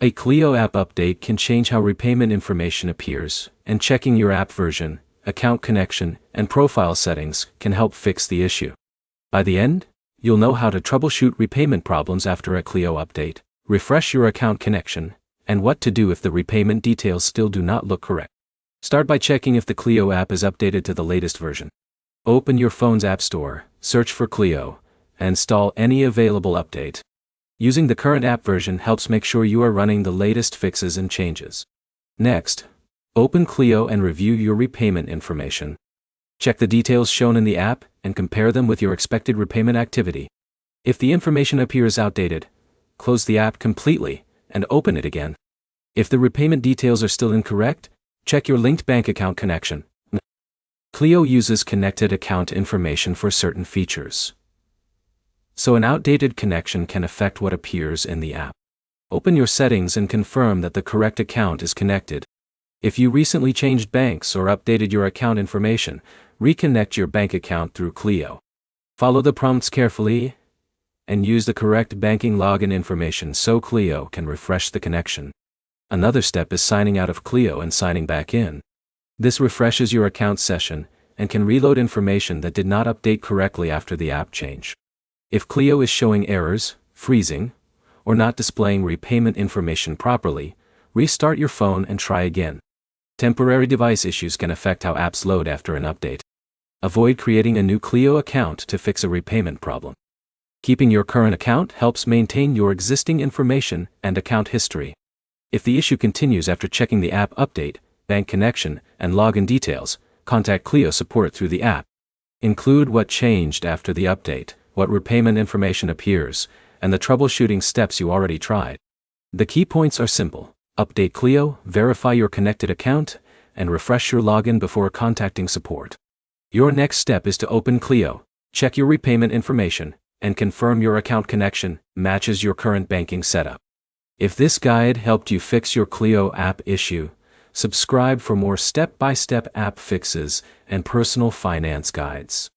A Cleo app update can change how repayment information appears, and checking your app version, account connection, and profile settings can help fix the issue. By the end, you'll know how to troubleshoot repayment problems after a Cleo update, refresh your account connection, and what to do if the repayment details still do not look correct. Start by checking if the Cleo app is updated to the latest version. Open your phone's App Store, search for Cleo, and install any available update. Using the current app version helps make sure you are running the latest fixes and changes. Next, open Cleo and review your repayment information. Check the details shown in the app and compare them with your expected repayment activity. If the information appears outdated, close the app completely and open it again. If the repayment details are still incorrect, check your linked bank account connection. Cleo uses connected account information for certain features, so an outdated connection can affect what appears in the app. Open your settings and confirm that the correct account is connected. If you recently changed banks or updated your account information, reconnect your bank account through Cleo. Follow the prompts carefully and use the correct banking login information so Cleo can refresh the connection. Another step is signing out of Cleo and signing back in. This refreshes your account session and can reload information that did not update correctly after the app change. If Cleo is showing errors, freezing, or not displaying repayment information properly, restart your phone and try again. Temporary device issues can affect how apps load after an update. Avoid creating a new Cleo account to fix a repayment problem. Keeping your current account helps maintain your existing information and account history. If the issue continues after checking the app update, bank connection, and login details, contact Cleo support through the app. Include what changed after the update, what repayment information appears, and the troubleshooting steps you already tried. The key points are simple: update Cleo, verify your connected account, and refresh your login before contacting support. Your next step is to open Cleo, check your repayment information, and confirm your account connection matches your current banking setup. If this guide helped you fix your Cleo app issue, subscribe for more step-by-step app fixes and personal finance guides.